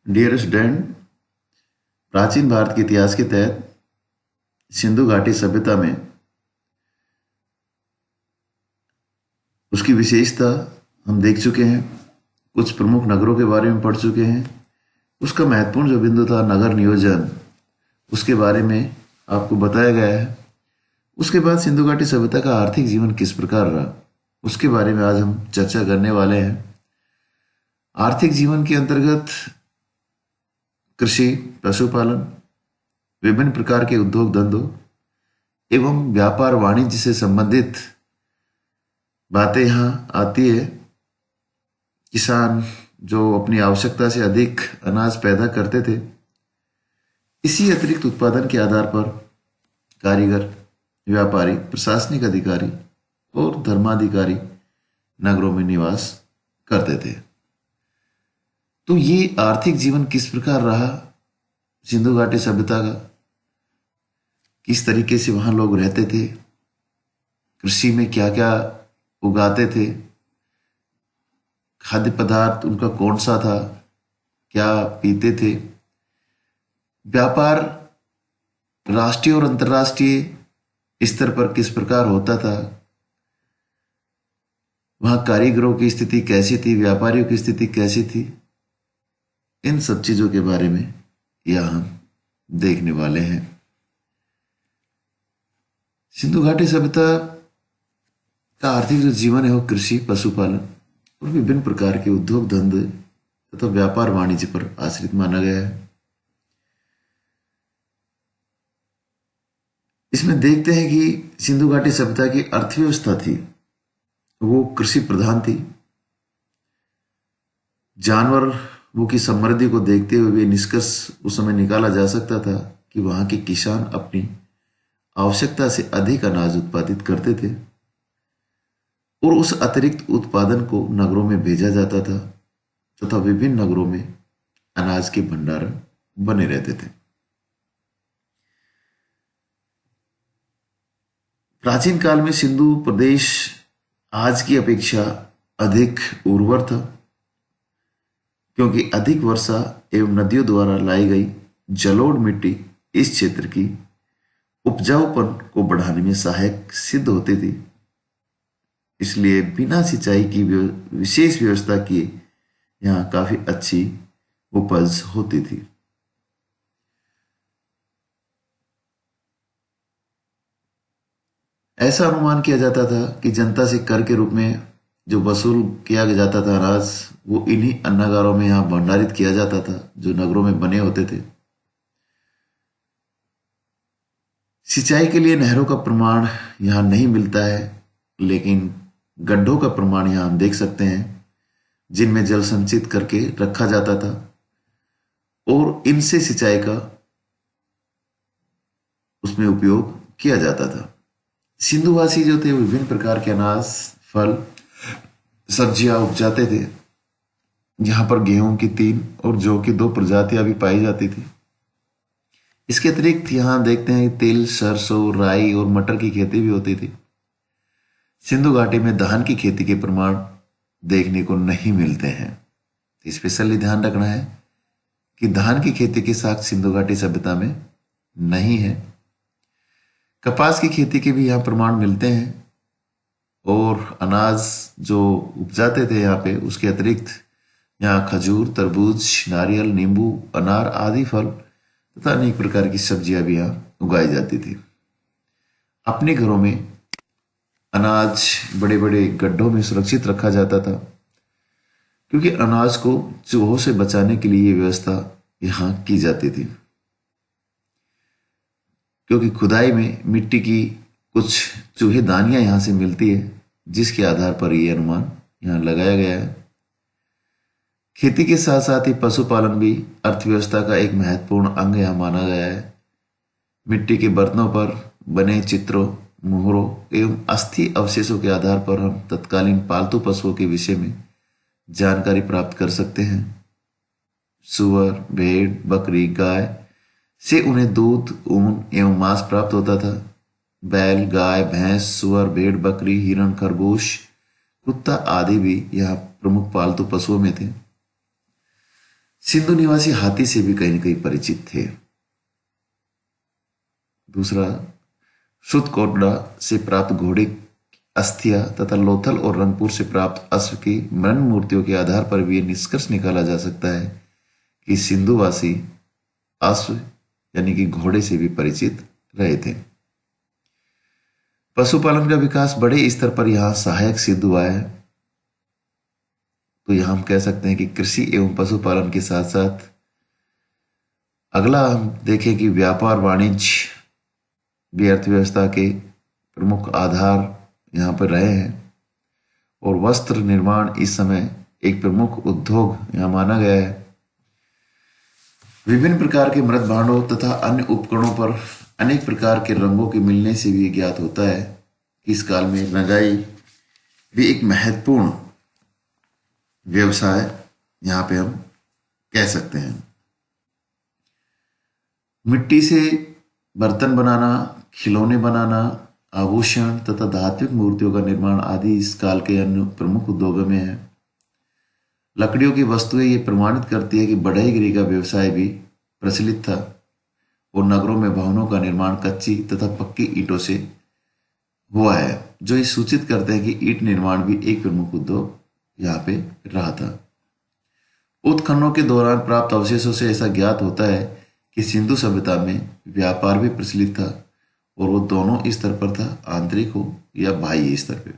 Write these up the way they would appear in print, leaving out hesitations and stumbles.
Dear student, प्राचीन भारत के इतिहास के तहत सिंधु घाटी सभ्यता में उसकी विशेषता हम देख चुके हैं। कुछ प्रमुख नगरों के बारे में पढ़ चुके हैं। उसका महत्वपूर्ण जो बिंदु था नगर नियोजन, उसके बारे में आपको बताया गया है। उसके बाद सिंधु घाटी सभ्यता का आर्थिक जीवन किस प्रकार रहा, उसके बारे में आज हम चर्चा करने वाले हैं। आर्थिक जीवन के अंतर्गत कृषि, पशुपालन, विभिन्न प्रकार के उद्योग धंधों एवं व्यापार वाणिज्य से संबंधित बातें यहाँ आती है। किसान जो अपनी आवश्यकता से अधिक अनाज पैदा करते थे, इसी अतिरिक्त उत्पादन के आधार पर कारीगर, व्यापारी, प्रशासनिक अधिकारी और धर्माधिकारी नगरों में निवास करते थे। तो ये आर्थिक जीवन किस प्रकार रहा सिंधु घाटी सभ्यता का, किस तरीके से वहां लोग रहते थे, कृषि में क्या क्या उगाते थे, खाद्य पदार्थ उनका कौन सा था, क्या पीते थे, व्यापार राष्ट्रीय और अंतर्राष्ट्रीय स्तर पर किस प्रकार होता था, वहां कारीगरों की स्थिति कैसी थी, व्यापारियों की स्थिति कैसी थी, इन सब चीजों के बारे में यह हम देखने वाले हैं। सिंधु घाटी सभ्यता का आर्थिक जो जीवन है वो कृषि, पशुपालन और विभिन्न प्रकार के उद्योग धंधे तथा व्यापार वाणिज्य पर आश्रित माना गया है। इसमें देखते हैं कि सिंधु घाटी सभ्यता की अर्थव्यवस्था थी वो कृषि प्रधान थी। जानवरों की समृद्धि को देखते हुए निष्कर्ष उस समय निकाला जा सकता था कि वहां के किसान अपनी आवश्यकता से अधिक अनाज उत्पादित करते थे और उस अतिरिक्त उत्पादन को नगरों में भेजा जाता था तथा विभिन्न नगरों में अनाज के भंडारण बने रहते थे। प्राचीन काल में सिंधु प्रदेश आज की अपेक्षा अधिक उर्वर था, क्योंकि अधिक वर्षा एवं नदियों द्वारा लाई गई जलोढ़ मिट्टी इस क्षेत्र की उपजाऊपन को बढ़ाने में सहायक सिद्ध होती थी। इसलिए बिना सिंचाई की विशेष व्यवस्था किए यहाँ काफी अच्छी उपज होती थी। ऐसा अनुमान किया जाता था कि जनता से कर के रूप में जो वसूल किया जाता था अनाज, वो इन्हीं अन्नागारों में यहाँ भंडारित किया जाता था जो नगरों में बने होते थे। सिंचाई के लिए नहरों का प्रमाण यहाँ नहीं मिलता है, लेकिन गड्ढों का प्रमाण यहाँ हम देख सकते हैं जिनमें जल संचित करके रखा जाता था और इनसे सिंचाई का उसमें उपयोग किया जाता था। सिंधुवासी जो थे विभिन्न प्रकार के अनाज, फल, सब्जियां उपजाते थे। यहाँ पर गेहूं की 3 और जौ की 2 प्रजातियां भी पाई जाती थी। इसके अतिरिक्त यहाँ देखते हैं तिल, सरसों, राई और मटर की खेती भी होती थी। सिंधु घाटी में धान की खेती के प्रमाण देखने को नहीं मिलते हैं। स्पेशली ध्यान रखना है कि धान की खेती के साथ सिंधु घाटी सभ्यता में नहीं है। कपास की खेती के भी यहाँ प्रमाण मिलते हैं और अनाज जो उपजाते थे यहाँ पे, उसके अतिरिक्त यहाँ खजूर, तरबूज, नारियल, नींबू, अनार आदि फल तथा अनेक प्रकार की सब्जियां भी यहाँ उगाई जाती थी। अपने घरों में अनाज बड़े बड़े गड्ढों में सुरक्षित रखा जाता था, क्योंकि अनाज को चूहों से बचाने के लिए ये व्यवस्था यहाँ की जाती थी। क्योंकि खुदाई में मिट्टी की कुछ चूहेदानियां यहाँ से मिलती है, जिसके आधार पर यह अनुमान यहाँ लगाया गया है। खेती के साथ साथ ही पशुपालन भी अर्थव्यवस्था का एक महत्वपूर्ण अंग यहाँ माना गया है। मिट्टी के बर्तनों पर बने चित्रों, मोहरों एवं अस्थि अवशेषों के आधार पर हम तत्कालीन पालतू पशुओं के विषय में जानकारी प्राप्त कर सकते हैं। सुअर, भेड़, बकरी, गाय से उन्हें दूध, ऊन एवं मांस प्राप्त होता था। बैल, गाय, भैंस, सुअर, भेड़, बकरी, हिरण, खरगोश, कुत्ता आदि भी यहाँ प्रमुख पालतू पशुओं में थे। सिंधु निवासी हाथी से भी कहीं न कहीं परिचित थे। दूसरा, सुतकोटड़ा से प्राप्त घोड़े की अस्थियां तथा लोथल और रंगपुर से प्राप्त अश्व की मृण मूर्तियों के आधार पर भी यह निष्कर्ष निकाला जा सकता है कि सिंधुवासी अश्व यानी कि घोड़े से भी परिचित रहे थे। पशुपालन का विकास बड़े स्तर पर यहाँ सहायक सिद्ध हुआ है। तो यहाँ हम कह सकते हैं कि कृषि एवं पशुपालन के साथ साथ अगला हम देखें कि व्यापार वाणिज्य भी अर्थव्यवस्था के प्रमुख आधार यहाँ पर रहे हैं और वस्त्र निर्माण इस समय एक प्रमुख उद्योग यहाँ माना गया है। विभिन्न प्रकार के मृत भांडों तथा अन्य उपकरणों पर अनेक प्रकार के रंगों के मिलने से भी ज्ञात होता है कि इस काल में रंगाई भी एक महत्वपूर्ण व्यवसाय यहाँ पे हम कह सकते हैं। मिट्टी से बर्तन बनाना, खिलौने बनाना, आभूषण तथा धात्विक मूर्तियों का निर्माण आदि इस काल के अन्य प्रमुख उद्योगों में है। लकड़ियों की वस्तुएं ये प्रमाणित करती है कि बढ़ईगिरी का व्यवसाय भी प्रचलित था और नगरों में भवनों का निर्माण कच्ची तथा पक्की ईंटों से हुआ है, जो ये सूचित करते हैं कि ईंट निर्माण भी एक प्रमुख उद्योग यहाँ पे रहा था। उत्खननों के दौरान प्राप्त अवशेषों से ऐसा ज्ञात होता है कि सिंधु सभ्यता में व्यापार भी प्रचलित था और वो दोनों स्तर पर था, आंतरिक हो या बाह्य स्तर पर।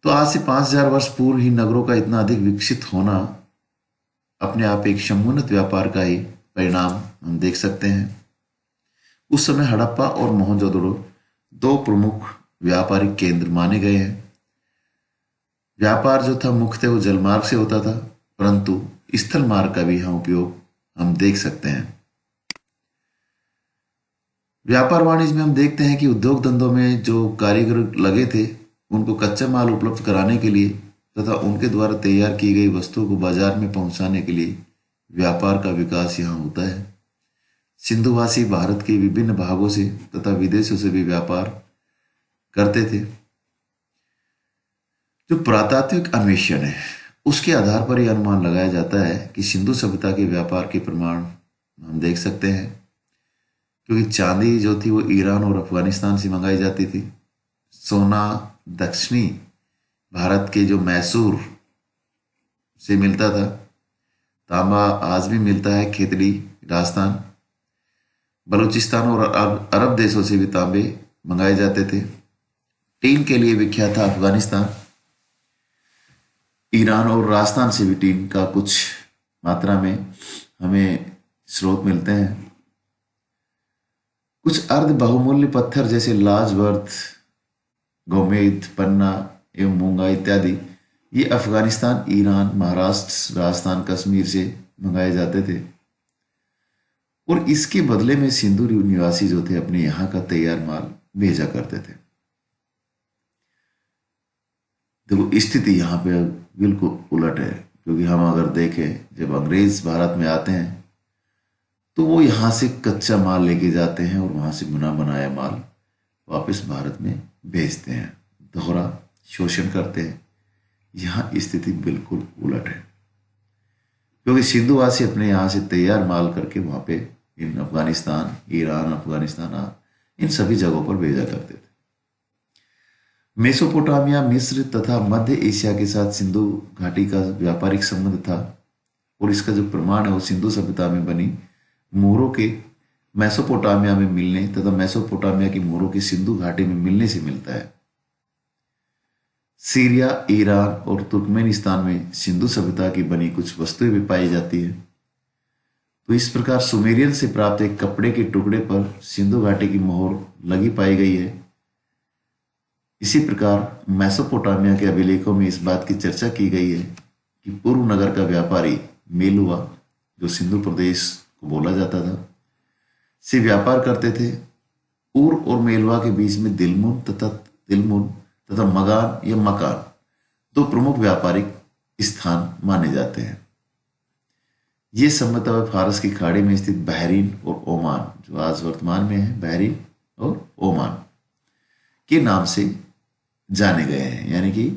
तो आज से 5000 वर्ष पूर्व ही नगरों का इतना अधिक विकसित होना अपने आप एक समुन्नत व्यापार का ही परिणाम हम देख सकते हैं। उस समय हड़प्पा और मोहनजोदड़ो दो प्रमुख व्यापारिक केंद्र माने गए हैं। व्यापार जो था मुख्यतः वो जलमार्ग से होता था, परंतु स्थल मार्ग का भी यहाँ उपयोग हम देख सकते हैं। व्यापार वाणिज्य में हम देखते हैं कि उद्योग धंधों में जो कारीगर लगे थे उनको कच्चा माल उपलब्ध कराने के लिए तथा उनके द्वारा तैयार की गई वस्तुओं को बाजार में पहुंचाने के लिए व्यापार का विकास यहाँ होता है। सिंधुवासी भारत के विभिन्न भागों से तथा विदेशों से भी व्यापार करते थे। जो पुरातात्विक अन्वेषण है उसके आधार पर यह अनुमान लगाया जाता है कि सिंधु सभ्यता के व्यापार के प्रमाण हम देख सकते हैं, क्योंकि चांदी जो थी वो ईरान और अफगानिस्तान से मंगाई जाती थी। सोना दक्षिणी भारत के जो मैसूर से मिलता था। तांबा आज भी मिलता है, खेतड़ी राजस्थान, बलूचिस्तान और अरब देशों से भी तांबे मंगाए जाते थे। टीन के लिए विख्यात था अफगानिस्तान। ईरान और राजस्थान से भी टीन का कुछ मात्रा में हमें स्रोत मिलते हैं। कुछ अर्ध बहुमूल्य पत्थर जैसे लाजवर्थ, गोमेद, पन्ना एवं मूंगा इत्यादि ये अफगानिस्तान, ईरान, महाराष्ट्र, राजस्थान, कश्मीर से मंगाए जाते थे और इसके बदले में सिंधु निवासी जो थे अपने यहाँ का तैयार माल भेजा करते थे। देखो स्थिति यहाँ पे बिल्कुल उलट है, क्योंकि हम अगर देखें जब अंग्रेज भारत में आते हैं तो वो यहाँ से कच्चा माल लेके जाते हैं और वहाँ से बुना बनाया माल वापस भारत में भेजते हैं, दोहरा शोषण करते हैं। यहाँ स्थिति बिल्कुल उलट है, क्योंकि सिंधुवासी अपने यहाँ से तैयार माल करके वहाँ पे इन अफगानिस्तान, ईरान, अफगानिस्तान इन सभी जगहों पर भेजा करते थे। मेसोपोटामिया, मिस्र तथा मध्य एशिया के साथ सिंधु घाटी का व्यापारिक संबंध था और इसका जो प्रमाण है वो सिंधु सभ्यता में बनी मोहरों के मेसोपोटामिया में मिलने तथा मेसोपोटामिया की मोहरों के सिंधु घाटी में मिलने से मिलता है। सीरिया, ईरान और तुर्कमेनिस्तान में सिंधु सभ्यता की बनी कुछ वस्तुएं भी पाई जाती है। तो इस प्रकार सुमेरियन से प्राप्त एक कपड़े के टुकड़े पर सिंधु घाटी की मोहर लगी पाई गई है। इसी प्रकार मेसोपोटामिया के अभिलेखों में इस बात की चर्चा की गई है कि पूर्व नगर का व्यापारी मेलुआ, जो सिंधु प्रदेश को बोला जाता था, से व्यापार करते थे। उर और मेलुआ के बीच में दिलमुन तथा मगान या मकान दो प्रमुख व्यापारिक स्थान माने जाते हैं। ये संभवतः फारस की खाड़ी में स्थित बहरीन और ओमान, जो आज वर्तमान में है बहरीन और ओमान के नाम से जाने गए हैं, यानी कि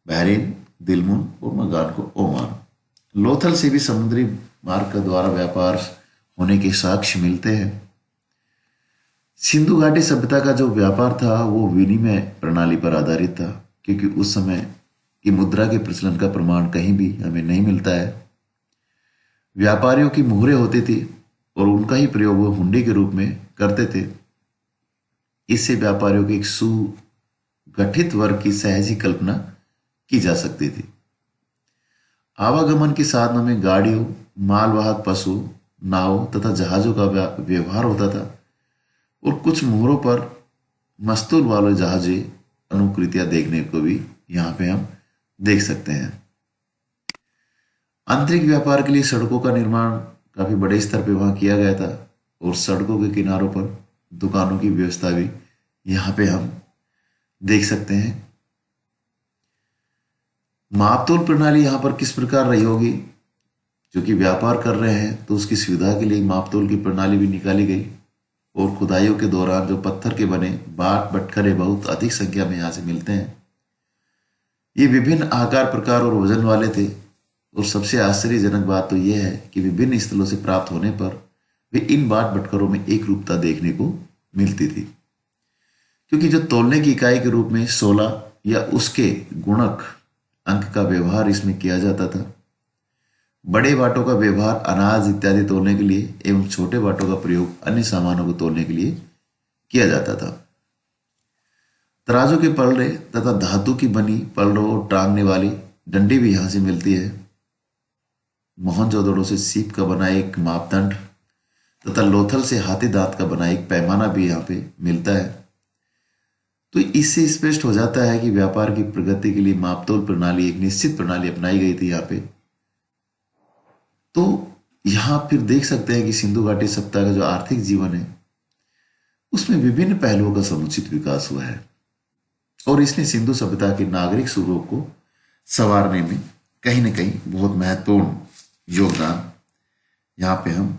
बहरीन, दिलमुन और मगान को ओमान। लोथल से भी समुद्री मार्ग के द्वारा व्यापार होने के साक्ष्य मिलते हैं। सिंधु घाटी सभ्यता का जो व्यापार था वो विनिमय प्रणाली पर आधारित था, क्योंकि उस समय की मुद्रा के प्रचलन का प्रमाण कहीं भी हमें नहीं मिलता है। व्यापारियों की मुहरें होती थी और उनका ही प्रयोग वो हुंडी के रूप में करते थे। इससे व्यापारियों के एक सुगठित वर्ग की सहज ही कल्पना की जा सकती थी। आवागमन के साधनों में गाड़ियों, मालवाहक पशु, नाव तथा जहाजों का व्यवहार होता था और कुछ मोहरों पर मस्तूल वाले जहाजें अनुकृतियां देखने को भी यहाँ पे हम देख सकते हैं। आंतरिक व्यापार के लिए सड़कों का निर्माण काफी बड़े स्तर पर वहां किया गया था और सड़कों के किनारों पर दुकानों की व्यवस्था भी यहाँ पे हम देख सकते हैं। मापतोल प्रणाली यहाँ पर किस प्रकार रही होगी, क्योंकि व्यापार कर रहे हैं तो उसकी सुविधा के लिए मापतोल की प्रणाली भी निकाली गई और खुदाइयों के दौरान जो पत्थर के बने बाट बटखरे बहुत अधिक संख्या में यहाँ से मिलते हैं। ये विभिन्न आकार, प्रकार और वजन वाले थे और सबसे आश्चर्यजनक बात तो यह है कि विभिन्न स्थलों से प्राप्त होने पर वे इन बाट बटखरों में एक रूपता देखने को मिलती थी, क्योंकि जो तोलने की इकाई के रूप में 16 या उसके गुणक अंक का व्यवहार इसमें किया जाता था। बड़े बाटों का व्यवहार अनाज इत्यादि तोलने के लिए एवं छोटे बाटों का प्रयोग अन्य सामानों को तोलने के लिए किया जाता था। तराजू के पलड़े तथा धातु की बनी पलड़ों और टांगने वाली डंडी भी यहां से मिलती है। मोहनजोदड़ो से सीप का बना एक मापदंड तथा लोथल से हाथी दांत का बना एक पैमाना भी यहाँ पे मिलता है। तो इससे स्पष्ट हो जाता है कि व्यापार की प्रगति के लिए मापतोल प्रणाली, एक निश्चित प्रणाली अपनाई गई थी यहाँ पे। तो यहां फिर देख सकते हैं कि सिंधु घाटी सभ्यता का जो आर्थिक जीवन है उसमें विभिन्न पहलुओं का समुचित विकास हुआ है और इसने सिंधु सभ्यता के नागरिक स्वरूप को संवारने में कहीं ना कहीं बहुत महत्वपूर्ण योगदान यहां पे हम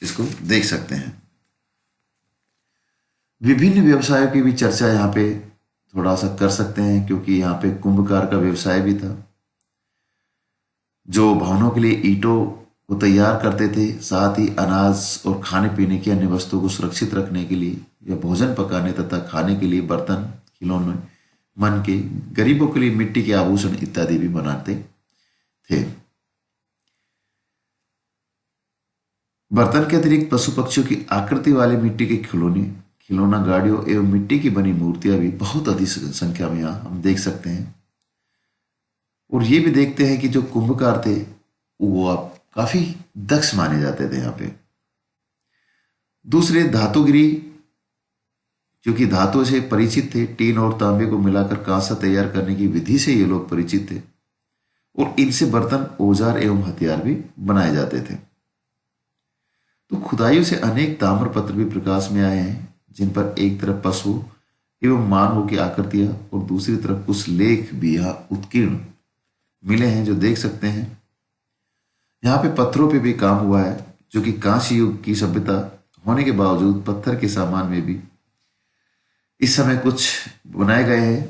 इसको देख सकते हैं। विभिन्न व्यवसायों की भी चर्चा यहाँ पे थोड़ा सा कर सकते हैं, क्योंकि यहाँ पे कुंभकार का व्यवसाय भी था जो भवनों के लिए ईंटों को तैयार करते थे, साथ ही अनाज और खाने पीने की अन्य वस्तुओं को सुरक्षित रखने के लिए या भोजन पकाने तथा खाने के लिए बर्तन, खिलौने, मन के गरीबों के लिए मिट्टी के आभूषण इत्यादि भी बनाते थे। बर्तन के अतिरिक्त पशु पक्षियों की आकृति वाले मिट्टी के खिलौने, खिलौना गाड़ियों एवं मिट्टी की बनी मूर्तियां भी बहुत अधिक संख्या में यहाँ हम देख सकते हैं। और ये भी देखते हैं कि जो कुंभकार थे वो आप काफी दक्ष माने जाते थे यहाँ पे। दूसरे धातुगिरी, क्योंकि धातुओं से परिचित थे, टीन और तांबे को मिलाकर कांसा तैयार करने की विधि से ये लोग परिचित थे और इनसे बर्तन, औजार एवं हथियार भी बनाए जाते थे। तो खुदाइयों से अनेक ताम्र पत्र भी प्रकाश में आए हैं, जिन पर एक तरफ पशु एवं मानवों की आकृतियां और दूसरी तरफ कुछ लेख भी यहाँ उत्कीर्ण मिले हैं, जो देख सकते हैं। यहाँ पे पत्थरों पे भी काम हुआ है, जो कि कांस्य युग की सभ्यता होने के बावजूद पत्थर के सामान में भी इस समय कुछ बनाए गए हैं।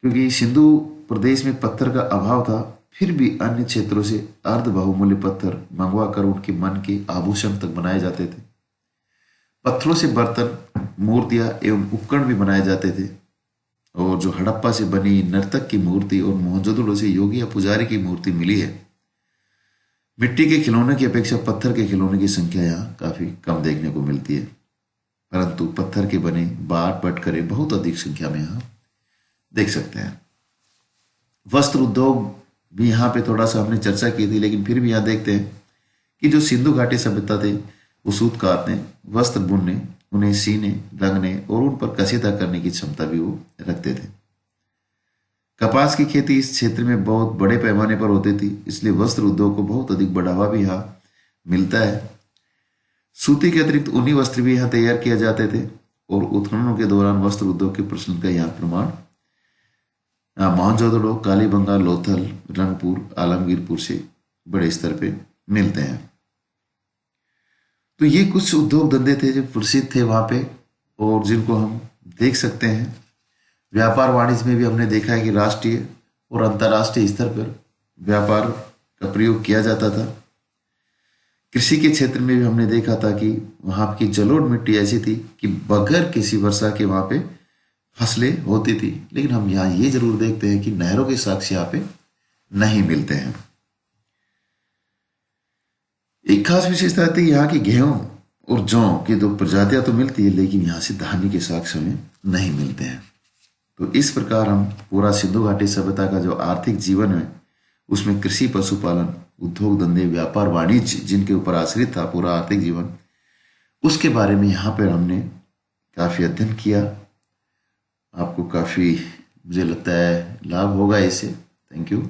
क्योंकि सिंधु प्रदेश में पत्थर का अभाव था, फिर भी अन्य क्षेत्रों से अर्ध बहुमूल्य पत्थर मंगवाकर उनके मन के आभूषण तक बनाए जाते थे। पत्थरों से बर्तन, मूर्तियां एवं उपकरण भी बनाए जाते थे और जो हड़प्पा से बनी नर्तक की मूर्ति और मोहनजोदड़ो से योगी या पुजारी की मूर्ति मिली है, मिट्टी के खिलौने की अपेक्षा पत्थर के खिलौने की संख्या यहाँ काफी कम देखने को मिलती है, परंतु पत्थर के बने बाट बटखरे बहुत अधिक संख्या में यहाँ देख सकते हैं। वस्त्र उद्योग भी यहाँ पे थोड़ा सा हमने चर्चा की थी, लेकिन फिर भी यहाँ देखते हैं कि जो सिंधु घाटी सभ्यता थे वो सूत काटने, वस्त्र बुनने, उन्हें सीने, रंगने और उन पर कसीदा करने की क्षमता भी वो रखते थे। कपास की खेती इस क्षेत्र में बहुत बड़े पैमाने पर होती थी, इसलिए वस्त्र उद्योग को बहुत अधिक बढ़ावा भी यहाँ मिलता है। सूती के अतिरिक्त ऊनी वस्त्र भी यहाँ तैयार किए जाते थे और उत्खननों के दौरान वस्त्र उद्योग के प्रचलन का यहाँ प्रमाण मोहनजोदड़ो, कालीबंगा, लोथल, रंगपुर, आलमगीरपुर से बड़े स्तर पे मिलते हैं। तो ये कुछ उद्योग धंधे थे जो प्रसिद्ध थे वहां पे और जिनको हम देख सकते हैं। व्यापार वाणिज्य में भी हमने देखा है कि राष्ट्रीय और अंतर्राष्ट्रीय स्तर पर व्यापार का प्रयोग किया जाता था। कृषि के क्षेत्र में भी हमने देखा था कि वहाँ की जलोढ़ मिट्टी ऐसी थी कि बगैर किसी वर्षा के वहाँ पे फसलें होती थी। लेकिन हम यहाँ ये जरूर देखते हैं कि नहरों के साक्ष्य यहाँ पे नहीं मिलते हैं। एक खास विशेषता थी यहाँ की गेहूं और जौ की दो प्रजातियां तो मिलती है, लेकिन यहाँ से धान्य के साक्ष्य हमें नहीं मिलते हैं। तो इस प्रकार हम पूरा सिंधु घाटी सभ्यता का जो आर्थिक जीवन है उसमें कृषि, पशुपालन, उद्योग धंधे, व्यापार, वाणिज्य जिनके ऊपर आश्रित था पूरा आर्थिक जीवन, उसके बारे में यहाँ पर हमने काफी अध्ययन किया। आपको काफी, मुझे लगता है, लाभ होगा इससे। Thank you.